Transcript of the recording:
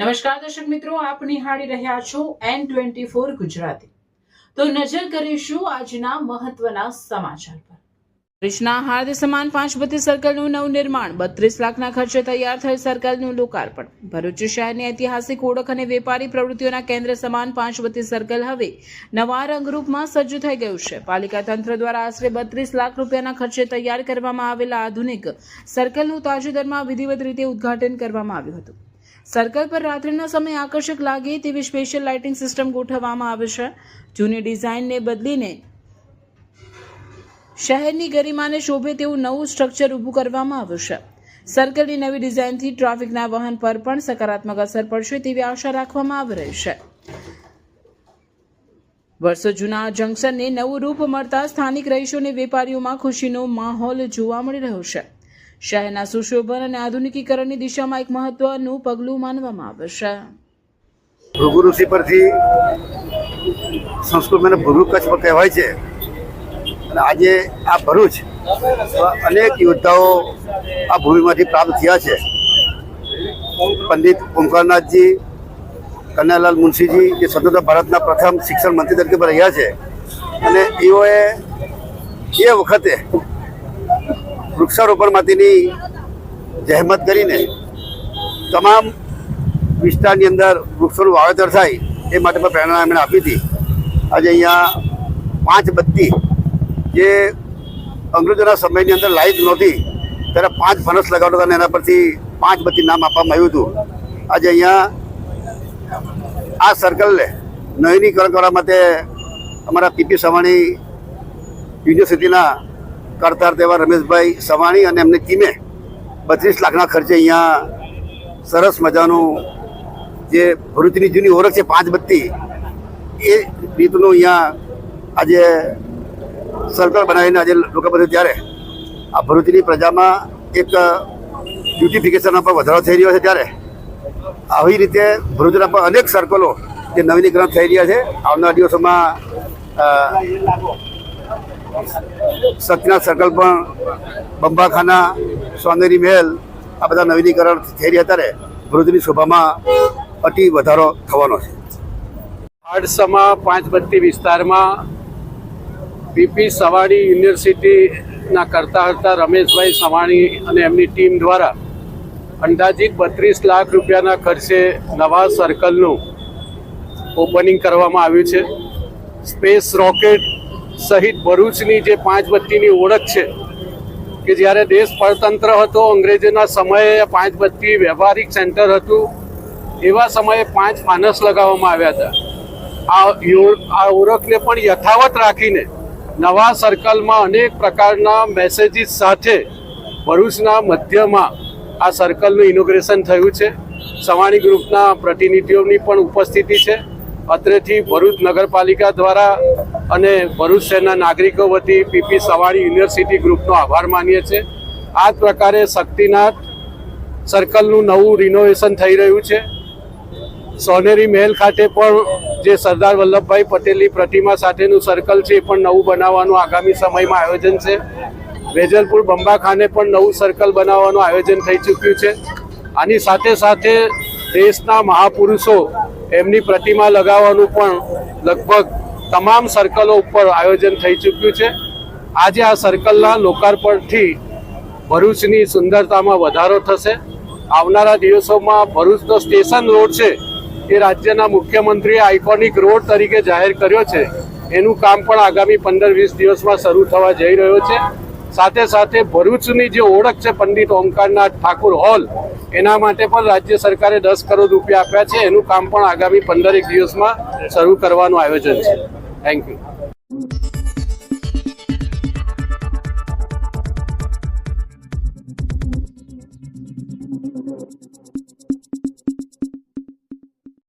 નમસ્કાર દર્શક મિત્રો, આપ નિહાળી રહ્યા છો N24 ગુજરાતી। તો નજર કરીશું આજના મહત્વના સમાચાર પર। ભરૂચના હાર્દ સમાન 532 સર્કલનું નવનિર્માણ, 32 લાખના ખર્ચે તૈયાર થયેલ સર્કલનું લોકાર્પણ। ભરૂચ શહેરની ઐતિહાસિક ઓળખ અને વેપારી પ્રવૃત્તિઓના કેન્દ્ર સમાન 532 સર્કલ હવે નવા રંગરૂપમાં સજ્જ થઈ ગયું છે। પાલિકા તંત્ર દ્વારા આશરે 32 લાખ રૂપિયાના ખર્ચે તૈયાર કરવામાં આવેલા આધુનિક સર્કલનું તાજેતરમાં વિધિવત રીતે ઉદ્ઘાટન કરવામાં આવ્યું હતું। સર્કલ પર રાત્રિના સમયે આકર્ષક લાગે તેવી સ્પેશિયલ લાઇટિંગ સિસ્ટમ ગોઠવવામાં આવે છે। જૂની ડિઝાઇનને બદલીને શહેરની ગરિમાને શોભે તેવું નવું સ્ટ્રક્ચર ઊભું કરવામાં આવ્યું છે। સર્કલની નવી ડિઝાઇનથી ટ્રાફિકના વહન પર પણ સકારાત્મક અસર પડશે તેવી આશા રાખવામાં આવી રહી છે। વર્ષો જૂના જંકશનને નવું રૂપ મળતા સ્થાનિક રહીશો અને વેપારીઓમાં ખુશીનો માહોલ જોવા મળી રહ્યો છે। શહેરના સુશોભન અને આધુનિકીકરણની દિશામાં એક મહત્વનું પગલું માનવામાં આવે છે। ભૃગુ ઋષિ પરથી સંસ્કૃતમાં ભૃગુ કચ્છ પર કહેવાય છે અને આજે આ ભરૂચ અનેક યોદ્ધાઓ આ ભૂમિમાંથી પ્રાપ્ત થયા છે। પંડિત ઓમકારનાથજી, કનૈયાલાલ મુનશીજી જે સ્વતંત્ર ભારતના પ્રથમ શિક્ષણ મંત્રી તરીકે પણ રહ્યા છે અને એઓએ એ વખતે વૃક્ષારોપણ માટેની જહેમત કરીને તમામ વિસ્તારની અંદર વૃક્ષોનું વાવેતર થાય એ માટે પણ પ્રેરણા એમણે આપી હતી। આજે અહીંયા 5 બત્તી જે અંગ્રેજોના સમયની અંદર લાઇટ નહોતી ત્યારે 5 ફણસ લગાવતા હતા અને એના પરથી 5 બત્તી નામ આપવામાં આવ્યું હતું। આજે અહીંયા આ સર્કલને નવીનીકરણ કરવા માટે અમારા પીપી સવાણી યુનિવર્સિટીના કરતાર તેવા રમેશભાઈ સવાણી અને એમની ટીમે 32 લાખના ખર્ચે અહીંયા સરસ મજાનું જે ભરૂચની જૂની ઓળખ છે 5 બત્તી એ રીતનું અહીંયા આજે સર્કલ બનાવીને આજે લોકો બધે ત્યારે આ ભરૂચની પ્રજામાં એક બ્યુટિફિકેશનનો પણ વધારો થઈ રહ્યો છે। ત્યારે આવી રીતે ભરૂચના પણ અનેક સર્કલો જે નવીનીકરણ થઈ રહ્યા છે। આવનારા દિવસોમાં સત્યનાથ સર્કલ પણ, બંબાખાના, સોનેરી મહેલ આ બધા નવીનીકરણ થઈ રહ્યા ત્યારે ભરૂચની શોભામાં અતિ વધારો થવાનો છે। હાર્ડસમા 5 બત્તી વિસ્તારમાં પીપી સવાણી યુનિવર્સિટીના કરતા હતા રમેશભાઈ સવાણી અને એમની ટીમ દ્વારા અંદાજિત 32 લાખ રૂપિયાના ખર્ચે નવા સર્કલનું ઓપનિંગ કરવામાં આવ્યું છે। સ્પેસ રોકેટ સહિત ભરૂચની જે 5 બત્તીની ઓળખ છે કે જ્યારે દેશ પરતંત્ર હતો, અંગ્રેજોના સમયે 5 બત્તી વ્યવહારિક સેન્ટર હતું, એવા સમયે 5 ફાનસ લગાવવામાં આવ્યા હતા। આ ઓળખને પણ યથાવત રાખીને નવા સર્કલમાં અનેક પ્રકારના મેસેજીસ સાથે ભરૂચના મધ્યમાં આ સર્કલનું ઇનોગ્રેશન થયું છે। સવાણી ગ્રુપના પ્રતિનિધિઓની પણ ઉપસ્થિતિ છે। અત્રેથી ભરૂચ નગરપાલિકા દ્વારા અને ભરૂચ શહેરના નાગરિકો વતી પીપી સવાણી યુનિવર્સિટી ગ્રુપનો આભાર માનીએ છીએ। આ જ પ્રકારે શક્તિનાથ સર્કલનું નવું રિનોવેશન થઈ રહ્યું છે। સોનેરી મહેલ ખાતે પણ જે સરદાર વલ્લભભાઈ પટેલની પ્રતિમા સાથેનું સર્કલ છે એ પણ નવું બનાવવાનું આગામી સમયમાં આયોજન છે। વેજલપુર બંબાખાને પણ નવું સર્કલ બનાવવાનું આયોજન થઈ ચૂક્યું છે। આની સાથે સાથે દેશના મહાપુરુષો એમની પ્રતિમા લગાવવાનું પણ લગભગ તમામ સર્કલો ઉપર આયોજન થઈ ચૂક્યું છે। આજે આ સર્કલના લોકાર્પણથી ભરૂચની સુંદરતામાં વધારો થશે। આવનારા દિવસોમાં ભરૂચનો સ્ટેશન રોડ છે એ રાજ્યના મુખ્યમંત્રીએ આઇકોનિક રોડ તરીકે જાહેર કર્યો છે, એનું કામ પણ આગામી 15-20 દિવસમાં શરૂ થવા જઈ રહ્યો છે। સાથે સાથે ભરૂચની જે ઓળખ છે પંડિત ઓમકારનાથ ઠાકુર હોલ, એના માટે પણ રાજ્ય સરકારે 10 કરોડ રૂપિયા આપ્યા છે, એનું કામ પણ આગામી 15 દિવસમાં શરૂ કરવાનું આયોજન છે। Thank you.